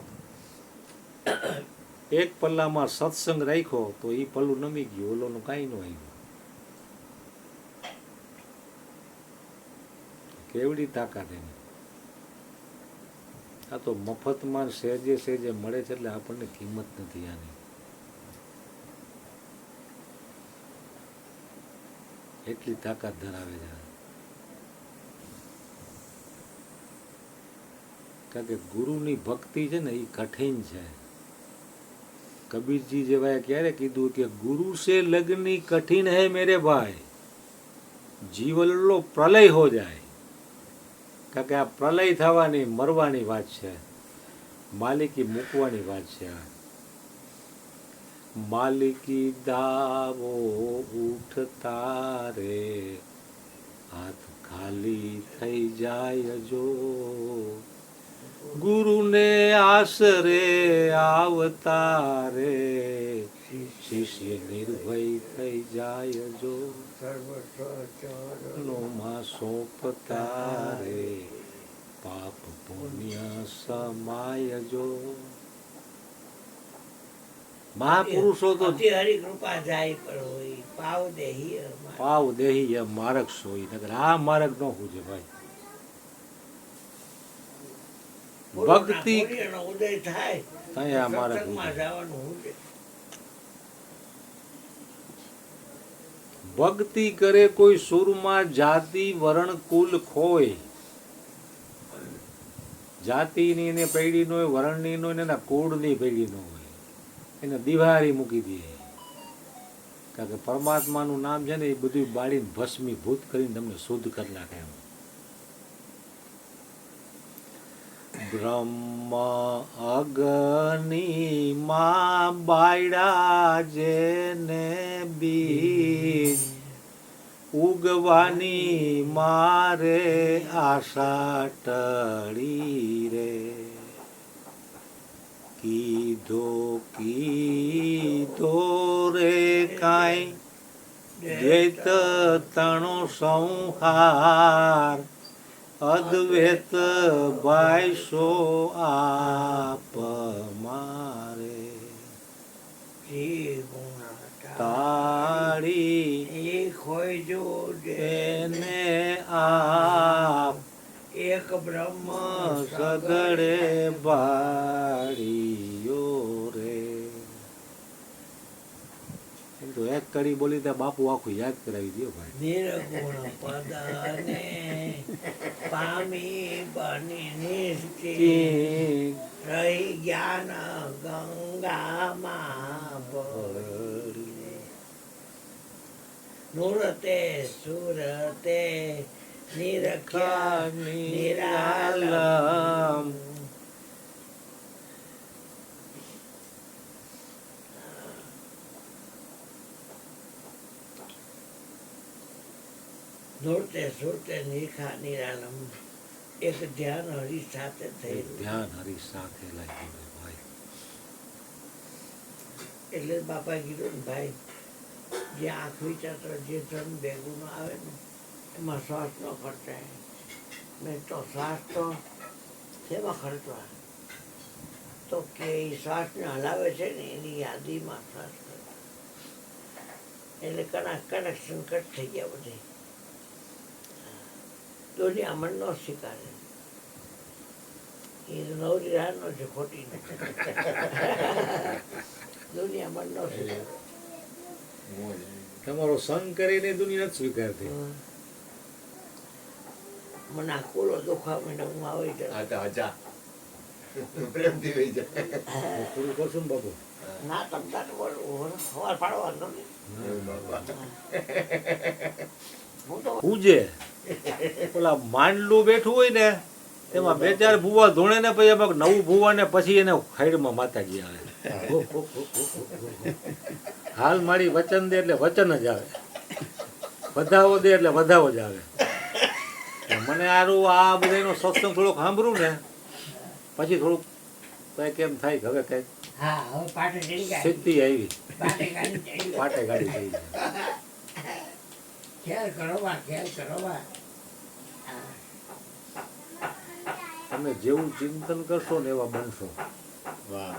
એક પલ્લામાં સત્સંગ રાખ્યો તો એ પલ્લું નમી ગયું, ઓલોનું કાંઈ ન આવ્યું. કેવડી તાકાત એની. આ તો મફતમાં સહેજે સહેજે મળે છે એટલે આપણને કિંમત નથી આની. એટલી તાકાત ધરાવે છે. કારણ કે ગુરુની ભક્તિ છે ને એ કઠિન છે. કબીરજી જેવાએ ક્યારે કીધું કે ગુરુ સે લગની કઠિન હૈ મેરે ભાઈ, જીવનનો પ્રલય હો જાય. કારણ કે આ પ્રલય થવાની મરવાની વાત છે, માલિકી મૂકવાની વાત છે. માલિકી દાવો ઉઠતા રે, હાથ ખાલી થઈ જાય જો, ગુરુને આશરે આવતા રે, શિષ્ય નિર્ભય થઈ જાય જો, માં સોંપતા રે, પાપ પુણ્ય સમાય જો. મહાપુરુષો તો અતિ હરિ કૃપા જાય પર હોય પાવ દેહી અમાર. પાવ દેહી માર્ગ સોઈ, નકર આ માર્ગ નો પૂછે ભાઈ. ભક્તિ પૂર્ણના ઉદય થાય ત્યાં આ માર્ગ સત્સંગમાં જવાનું હું છે. ભક્તિ કરે કોઈ સુરમાં જાતિ વરણ કુલ ખોય. જાતિની ને પૈડી નો હોય, વરણની નો હોય, ને એના કુળની પૈડી નો હોય, એને દિવાળી મૂકી દે. કારણ કે પરમાત્માનું નામ છે ને એ બધું બાળીને ભસ્મીભૂત કરીને તમને શુદ્ધ કરી નાખે એમ. બ્રહ્મ અગ્નિ માં બાયડા જેને બીજ, ઉગવાની મારે આશા ટળી રે, કીધો રે કાંઈ જૈત તણો સંહાર, અદ્વૈત ભાઈસો આપ મારે, તાળી એક હોય જો એને આપ, એક બ્રહ્મ સગડે બાળીઓ રે. એમ તો એક કડી બોલી ત્યાં બાપુ આખું યાદ કરાવી દો ભાઈ. નિર્ગુણ પદને પામી બની નિશ્ચિત, રહી જ્ઞાન ગંગામાં ભળી, નૂરતે સુરતે નિરખ્યા નિરાલમ. નૂરતે સુરતે નિરખા નિરાલમ. એક ધ્યાન હરી સાથે થઈ ધ્યાન હરી સાથે લાગ્યું ભાઈ. એટલે બાપા કીધું ને ભાઈ, જે આંખ વિચારતો જે ધન ભેગું ન આવે ને એમાં શ્વાસ ન ખર્ચાય. મેં તો શ્વાસ તો શેમાં ખર્ચવા? તો કે એ શ્વાસને હલાવે છે ને એની યાદીમાં શ્વાસ ખર્ચવા. એટલે કનેક્શન કટ થઈ ગયા બધી. દુનિયામાં ન સ્વીકારે. એ નવરી રાહનો છે, ખોટી નથી. દુનિયામાં ન સ્વીકારે. તમારો સંગ કરીને દુનિયા નથી સ્વીકારતી. મને આ કુલો દુખવા માંડે, હું આવી જાઉં. આ તો હજા પ્રેમથી વહી જાય. પૂરું કરશું ને બાપુ. ના તમતા બોલવું સવાર પાડવાનો ને હું તો પૂજે ઓલા માંડલું બેઠું હોય ને એમાં બે ચાર ભૂવા ધૂણે ને પછી એમાં નવું ભૂવા ને પછી એને ખાઈડમાં માતાજી આવે હાલ મારી વચન દે એટલે વચન જ આવે, વધાવો દે એટલે વધાવો જ આવે. મને આરું આ બધાનો સત્સંગ થોડોક સાંભળું ને પછી થોડુંક કંઈક એમ થાય કે હવે કંઈક હા હવે પાટે ચડી ગયા સિદ્ધિ આવી, પાટે ગાડી ચડી પાટે ગાડી થઈ ગઈ. ખેલ કરો બા ખેલ કરો બા તમે જેવું ચિંતન કરશો ને એવા બનશો. વાહ.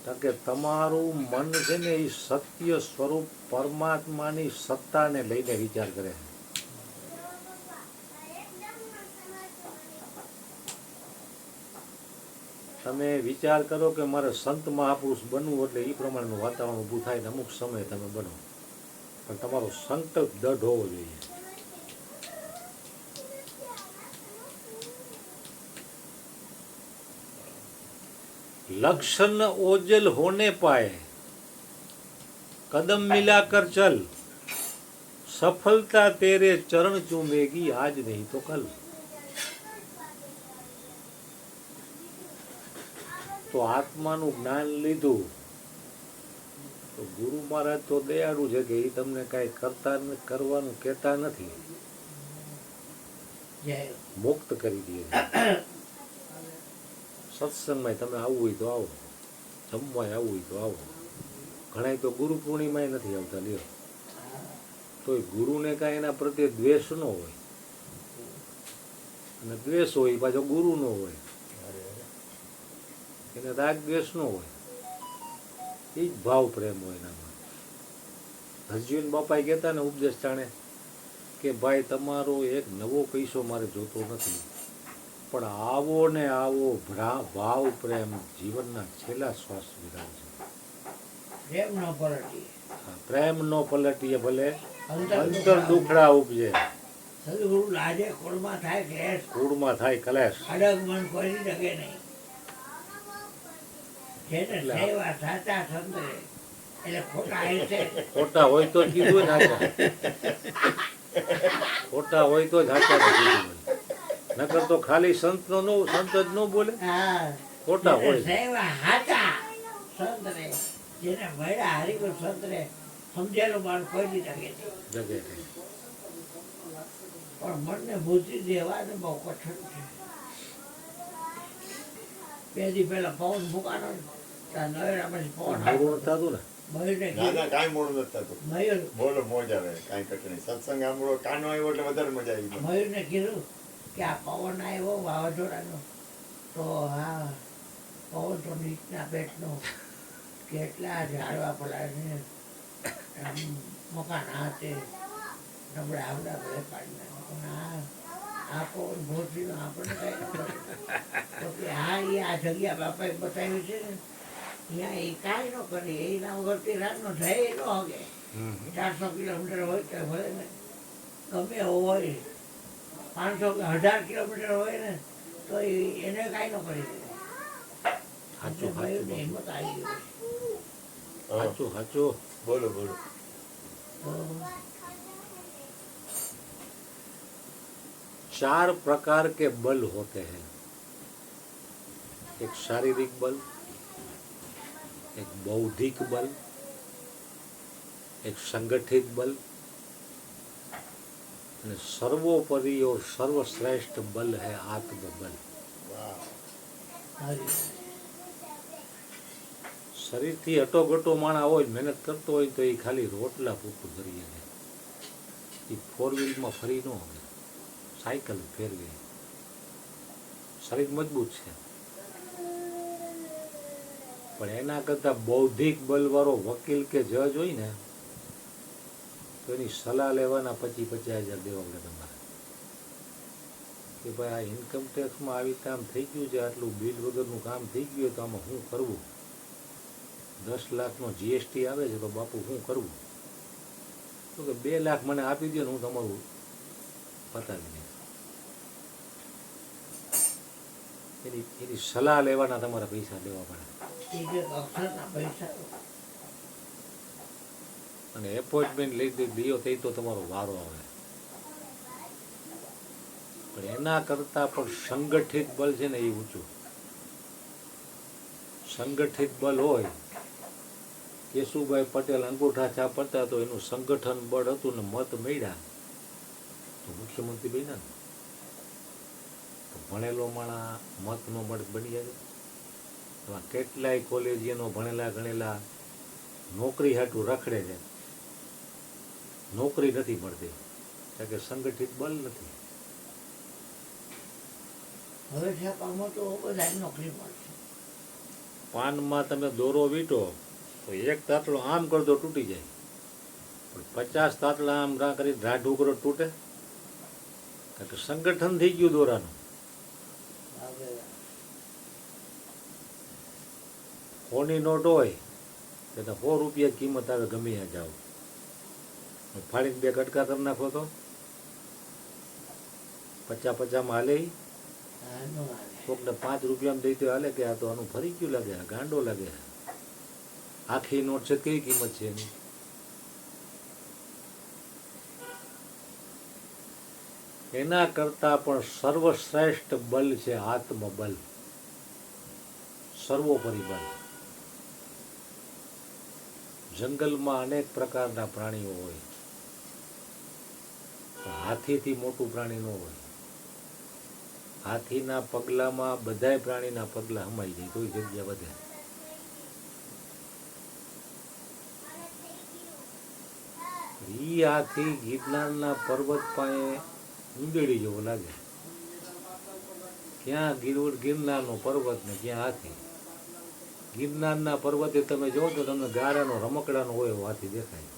કારણ કે તમારું મન છે ને એ સત્ય સ્વરૂપ પરમાત્માની સત્તાને લઈને વિચાર કરે. તમે વિચાર કરો કે મારે સંત મહાપુરુષ બનવું એટલે એ પ્રમાણેનું વાતાવરણ ઊભું થાય ને અમુક સમયે તમે બનો, પણ તમારો સંકલ્પ દઢ હોવો જોઈએ. लक्षण ओजल होने पाए कदम मिलाकर चल, सफलता तेरे चरण चूमेगी आज नहीं तो कल. તો આત્માનું જ્ઞાન લીધું તો ગુરુ મહારાજ તો દયાળુ છે કે એ તમને કાંઈ કરવાનું કહેતા નથી, મુક્ત કરી દે. સત્સંગમાં તમે આવવું હોય તો આવો, જમવાય આવવું હોય તો આવો. ઘણા તો ગુરુ પૂર્ણિમાય નથી આવતા લ્યો, તો ગુરુને કાંઈ એના પ્રત્યે દ્વેષ ન હોય, અને દ્વેષ હોય પાછો ગુરુ નો હોય, એને રાગ દ્વેષ ન હોય, એ જ ભાવ પ્રેમ હોય એનામાં. હરજીવન બાપાએ કહેતા ને ઉપદેશ જાણે કે ભાઈ તમારો એક નવો પૈસો મારે જોતો નથી, પણ આવો ને આવો ભાવ પ્રેમ જીવનના છેલ્લા શ્વાસ વિરાજે. પ્રેમ ન પલટીએ, પ્રેમ નો પલટીએ ભલે અંતર દુખડા ઉપજે, સદગુરુ લાજે કુળમાં થાય ક્લેશ, કુળમાં થાય કલેશ. અડગ મન કોઈ ડગે નહીં. જેને સેવા સાચા સંતરે એટલે ખોટા છે, ખોટા હોય તો કીધું ને હાચા, ખોટા હોય તો જ હાચા ને કીધું હોય. નકર તો ખાલી સંત જ ન બોલે, હા ખોટા હોય. સેવા સાચા સંતરે જેને મળ્યા હરિગુરુ સંતરે સમજેલું માણ કોઈ દી ડગે નહીં. જગે નહીં. પણ મનને બુદ્ધિ દેવાનું બહુ કઠણ છે. બે દી પહેલા પવન મૂકાનો ને ત્યાં નવેરા પછી પવન પૂરું થતું ને મયુરને ના ના કાંઈ મોડું નથી થતું. મયુર બોલો મોજ આવે, કાંઈ કટણી. સત્સંગ સાંભળો, કાનો આવ્યો એટલે વધારે મજા આવી ગઈ. મયુરને કીધું કે આ પવન આવ્યો વાવાઝોડાનો, તો હા પવન તો નીચના પેટનો, કેટલા ઝાડવા પલાળીને મકાન હાથે નબળા આવડા ભલે પાડી નાખ્યા. આ પવન ભોસડીનો આપણને કાંઈ ન કરે. તો કે હા એ આ જગ્યા બાપાએ બતાવ્યું છે ને ત્યાં એ કાંઈ ન કરે, એના વગર તે રાતનો જાય ન હગે. 400 કિલોમીટર હોય તો ભલે ને ગમે હોય, 500 1000 કિલોમીટર હોય ને તો એને કાંઈ ન કરી દે. સાચું મયુરને સાચું હિંમત આવી ગઈ. સાચું સાચું. બોલો બોલો. તો 4 प्रकार के बल होते हैं, एक शारीरिक बल, एक बौद्धिक बल, एक संगठित बल, અને સર્વોપરી और सर्वश्रेष्ठ बल है आत्मबल. વાહ. હરી શરીરથી અટોઘટો માણા હોય, મહેનત કરતો હોય તો એ ખાલી રોટલા પૂરતું કરીએ છે. એ 4 વ્હીલમાં ફરી ન હોય, સાયકલ ફેરવે. શરીર મજબૂત છે, પણ એના કરતા બૌદ્ધિક બલવાળો વકીલ કે જજ હોય ને તો એની સલાહ લેવાના 50,000 દેવા પડે તમારે. કે ભાઈ આ ઇન્કમ ટેક્સમાં આવી રીતે આમ થઈ ગયું છે, આટલું બિલ વગરનું કામ થઈ ગયું, તો આમાં શું કરવું? 10 લાખનો જીએસટી આવે છે તો બાપુ શું કરવું? તો કે 2 લાખ મને આપી દો ને હું તમારું પતાવી દઈશ. એની સલાહ લેવાના તમારા પૈસા લેવા પડે. એ જે અક્ષરના પૈસા અને એપોઇન્ટમેન્ટ લઈ દીધો તે તો તમારો વારો આવે. પણ એના કરતાં પણ સંગઠિત બળ છે ને એ ઊંચું. સંગઠિત બળ હોય, કેશુભાઈ પટેલ અંગૂઠા છાપ પડતા તો એનું સંગઠન બળ હતું ને મત મળ્યા તો મુખ્યમંત્રી બન્યા ને. તો ભણેલો માણસ મત નો મળે બની જાય. એમાં કેટલાય કોલેજીયનો ભણેલા ગણેલા નોકરી હાટું રખડે છે, નોકરી નથી મળતી કારણ કે સંગઠિત બળ નથી. હવે છાપામાં તો બધા નોકરી મળશે. પાનમાં તમે દોરો વીંટો તો એક તાતડો આમ કરતો તૂટી જાય, પણ 50 તાતડા આમ રા કરી ઢાઢું કરો તૂટે, કારણ કે સંગઠન થઈ ગયું દોરાનું. હવે સોની નોટ હોય તો 100 રૂપિયા કિંમત આવે ગમે ત્યાં જાઓ. ફાડીને 2 કટકા કરી નાખો તો 50-50 હાલે. આ ન હાલે. કોકને 5 રૂપિયામાં દઈ તો હાલે કે આ તો આનું ફરી ગયું લાગે, આ ગાંડો લાગે. આખી નોટ છે કઈ કિંમત છે એની? એના કરતા પણ સર્વશ્રેષ્ઠ બલ છે આત્મબલ, સર્વોપરી બલ. જંગલમાં અનેક પ્રકારના પ્રાણીઓ હોય, પણ હાથીથી મોટું પ્રાણી ન હોય. હાથીના પગલામાં બધાય પ્રાણીના પગલા હમાઈ જાય તોય જગ્યા વધે. ઈ હાથી ગિરનારના પર્વત પાસે ઉંદેડી જેવો લાગે. ક્યાં ગિરનારનો પર્વત ને ક્યાં હાથી. ગિરનારના પર્વતે તમે જો તો તમને ગારાનો રમકડાનો હોય એવો હાથી દેખાય.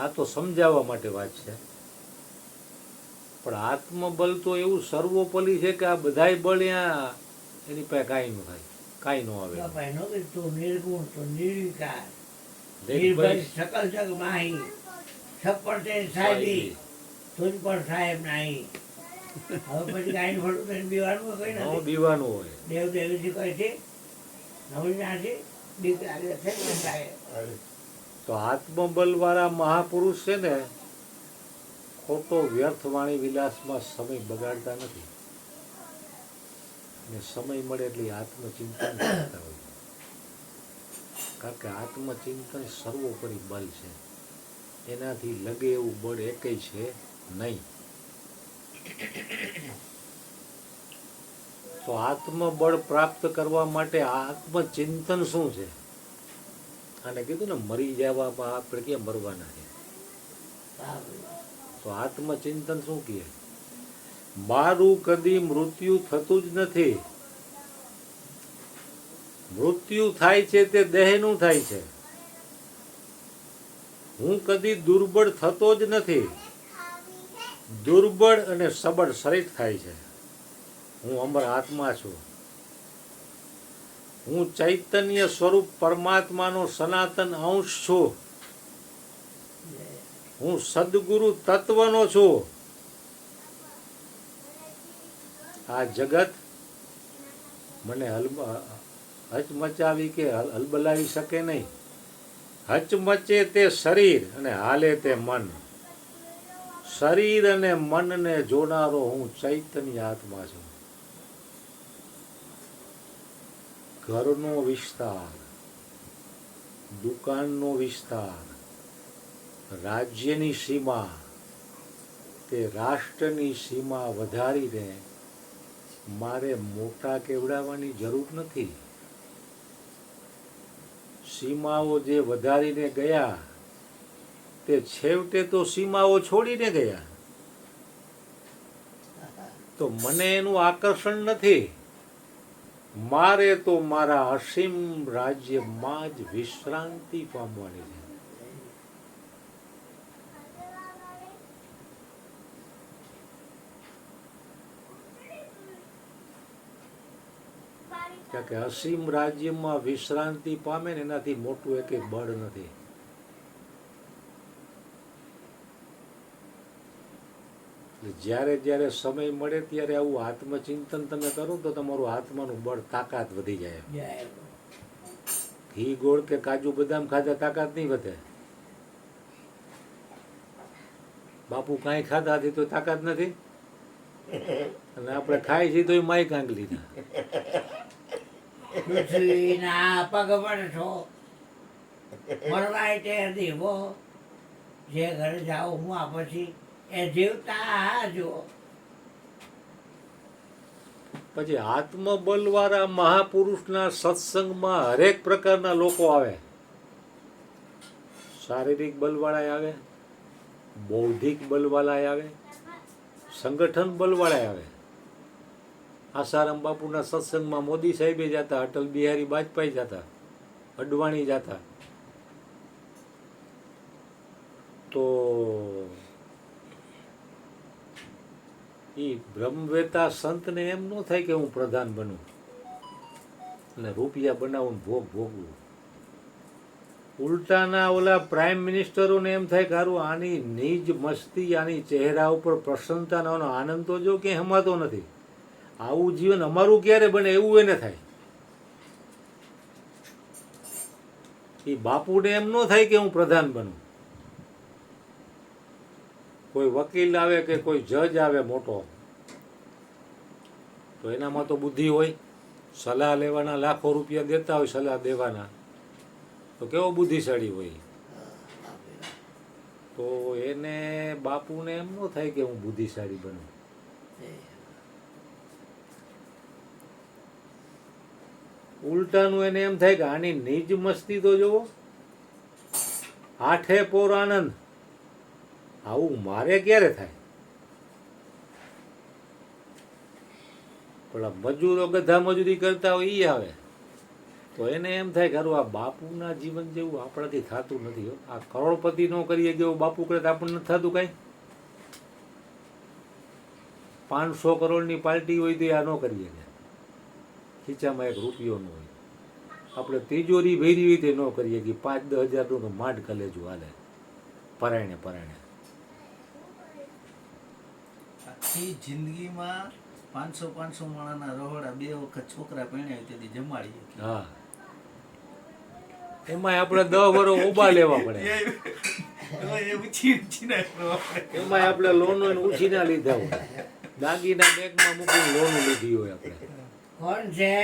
આ તો સમજાવવા માટે વાત છે. પણ આત્મબળ તો એવું સર્વોપરી છે કે આ બધાય બળ એની પાસે કાંઈ ન થાય, કાંઈ ન આવે. બાપા એનો કે તું નિર્ગુણ તો નિર્વિકાર દેખભાઈ નિર્ભય સકલ જગ માહી સપર તે સાહેબી તુજ પર સાહેબ નહીં. હવે પછી ગાયન ફળું તેને બીવાનું કઈ ન નથી. બીવાનું હોય. દેવ દેવીથી કહે છે નવરી નાથી દીકરા થઈ ને સાહેબ. તો આત્મબલ વાળા મહાપુરુષ છે ને ખોટો વ્યર્થ વાણી વિલાસમાં સમય બગાડતા નથી. ને સમય મળે એટલે આત્મચિંતન કરતા હોય. કારણ કે આત્મચિંતન સર્વોપરી બળ છે, એનાથી લગે એવું બળ એકેય છે નહીં. તો આત્મબળ પ્રાપ્ત કરવા માટે આત્મચિંતન શું છે? અને કીધું ને મરી જવામાં આપણે ક્યાં મરવાના છે. તો આત્મચિંતન શું કહે? મારું કદી મૃત્યુ થતું જ નથી. મૃત્યુ થાય છે તે દેહનું થાય છે. હું કદી દુર્બળ થતો જ નથી. દુર્બળ અને સબળ શરીર થાય છે. હું અમર આત્મા છું. હું ચૈતન્ય સ્વરૂપ પરમાત્માનો સનાતન અંશ છું. હું સદગુરુ તત્વનો છું. આ જગત મને હચમચાવી કે હલબલાવી શકે નહીં. હચમચે તે શરીર અને હાલે તે મન. શરીર અને મનને જોનારો હું ચૈતન્ય આત્મા છું. ઘરનો વિસ્તાર, દુકાનનો વિસ્તાર, રાજ્યની સીમા તે રાષ્ટ્રની સીમા વધારીને મારે મોટા કેવડાવવાની જરૂર નથી. સીમાઓ જે વધારીને ગયા તે છેવટે તો સીમાઓ છોડીને ગયા. તો મને એનું આકર્ષણ નથી. મારે તો મારા અસીમ રાજ્યમાં જ વિશ્રાંતિ પામવાની છે. કારણ કે અસીમ રાજ્યમાં વિશ્રાંતિ પામે ને એનાથી મોટું એકે બળ નથી. જ્યારે જ્યારે સમય મળે ત્યારે આવું આત્મચિંતન તમે કરો તો તમારું આત્માનું બળ તાકાત વધી જાય. જાય ઘી ગોળ કે કાજુ બદામ ખાધા તાકાત નહીં વધે. બાપુ કાંઈ ખાધા હતી તો તાકાત નથી, અને આપણે ખાઈ છીએ તો માય કાંક લીધા. પૃથ્વીના પગ પડશો મરવાય તે દેવો, જે ઘરે જાઓ હું આ પછી એ જીવતા જો. પછી આત્મબલવાળા મહાપુરુષના સત્સંગમાં હરેક પ્રકારના લોકો આવે. શારીરિક બલવાળા આવે, બૌદ્ધિક બલવાળા આવે, સંગઠન બલવાળા આવે. આસારામ બાપુના સત્સંગમાં મોદી સાહેબે જતા, અટલ બિહારી વાજપેયી જતા, અડવાણી જતા. તો એ બ્રહ્મવેતા સંતને એમ ન થાય કે હું પ્રધાન બનું અને રૂપિયા બનાવું ભોગ ભોગવું. ઉલટાના ઓલા પ્રાઇમ મિનિસ્ટરોને એમ થાય કે હારું આની નિજ મસ્તી, આની ચહેરા ઉપર પ્રસન્નતાનો આનંદ તો જો ક્યાંય હમાતો નથી. આવું જીવન અમારું ક્યારે બને એવું એને થાય. એ બાપુને એમ ન થાય કે હું પ્રધાન બનું. કોઈ વકીલ આવે કે કોઈ જજ આવે મોટો, તો એનામાં તો બુદ્ધિ હોય, સલાહ લેવાના લાખો રૂપિયા દેતા હોય સલાહ દેવાના, તો કેવો બુદ્ધિશાળી હોય. તો એને બાપુને એમ ન થાય કે હું બુદ્ધિશાળી બનું. ઉલટાનું એને એમ થાય કે આની નિજ મસ્તી તો જોવો, આઠે પોર આનંદ. આવું મારે ક્યારે થાય? પેલા મજૂરો ગધા મજૂરી કરતા હોય ઈ આવે તો એને એમ થાય કે આ બાપુના જીવન જેવું આપણાથી થતું નથી. આ કરોડપતિ નો કરીએ જેવું બાપુ કરે તો આપણને નથી થતું કાંઈ. 500 કરોડની પાર્ટી હોય તો આ ન કરીએ, ખીચામાં એક રૂપિયો ન હોય. આપણે તિજોરી ભેરી હોય તો ન કરીએ કે 5-10 હજારનું તો માંડ કલેજું હાલે પરાયણે પરાયણે. આખી જિંદગીમાં 500 માણાના રહોડા 2 વખત છોકરા પરણ્યા તેથી જમાડીએ. હા, એમાંય આપણે 10 વર્ષ ઉભા લેવા પડે. એમાંય આપણે લોનો ઉછીના લીધા હોય, દાગીના બેગમાં મૂકીને લોન લીધી હોય આપણે. કોણ છે?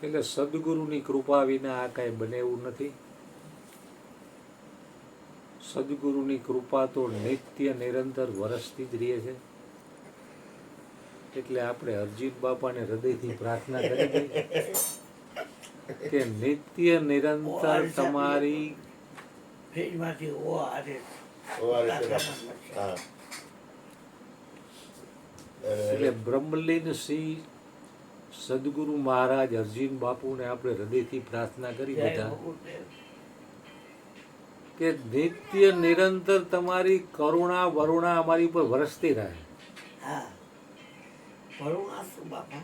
એટલે સદગુરુની કૃપા વિના આ કાંઈ બને એવું નથી. સદગુરુની કૃપા તો નિત્ય નિરંતર વરસતી જ રહે છે. એટલે આપણે અરજીત બાપાને હૃદયથી પ્રાર્થના કરી કે નિત્ય નિરંતર તમારી ફ્રીજમાંથી ઓ આજે હા. એટલે બ્રહ્મલીન શ્રી સદગુરુ મહારાજ અર્જુન બાપુને આપણે હૃદયથી પ્રાર્થના કરી બધા કે નિત્ય નિરંતર તમારી કરુણા વરુણા અમારી ઉપર વરસતી રહે. હા, કરુણા શું બાપા?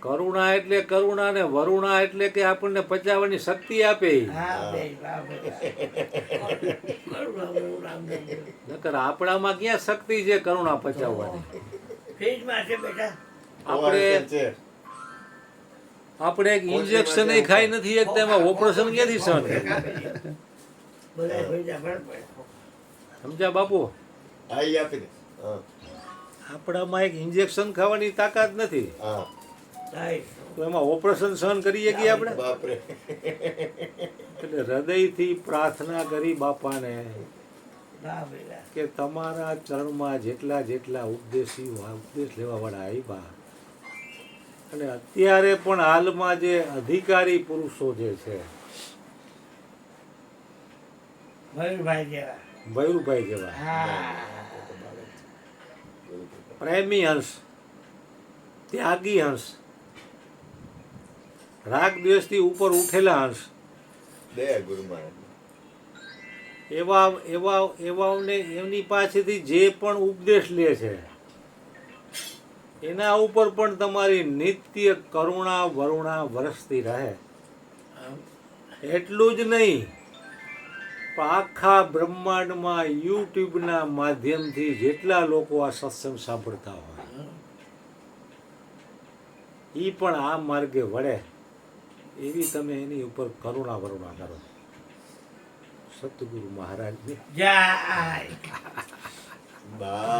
કરુણા એટલે કરુણા ને વરુણા એટલે કે આપણને પચાવવાની શક્તિ આપે. હા બે બાપા, કરુણા વરુણા નકર આપણામાં ક્યાં શક્તિ છે કરુણા પચાવવાની? ફ્રીજમાં છે બેટા. આપણે એક ઇન્જેક્શન ખાઈ નથી એક તેમાં ઓપરેશન ક્યાંથી સહન કરે? બધા ફ્રીજા બરાબર. સમજ્યા બાપુ? હા, ઈ આપી દે. હા. આપણામાં એક ઇન્જેક્શન ખાવાની તાકાત નથી, હા. તો એમાં ઓપરેશન સહન કરીએ કે આપણે? બાપરે. એટલે હૃદયથી પ્રાર્થના કરી બાપાને બાપરે. કે તમારા ચરણમાં જેટલા જેટલા ઉપદેશ લેવા વાળા આવ્યા, અને અત્યારે પણ હાલમાં જે અધિકારી પુરુષો જે છે, મયુરભાઈ જેવા. ભૈરુભાઈ જેવા, હા, પ્રેમી હંસ, ત્યાગી હંસ, રાગ દ્વેષથી ઉપર ઉઠેલા હંસ, દે ગુરુ મહારાજ. એવાને એમની પાસેથી જે પણ ઉપદેશ લે છે એના ઉપર પણ તમારી નિત્ય કરુણા વરુણા વરસતી રહે. એટલું જ નહીં, પણ આખા બ્રહ્માંડમાં યુટ્યુબના માધ્યમથી જેટલા લોકો આ સત્સંગ સાંભળતા હોય એ પણ આ માર્ગે વળે એવી તમે એની ઉપર કરુણા વરુણા કરો. સતગુરુ મહારાજની જય બા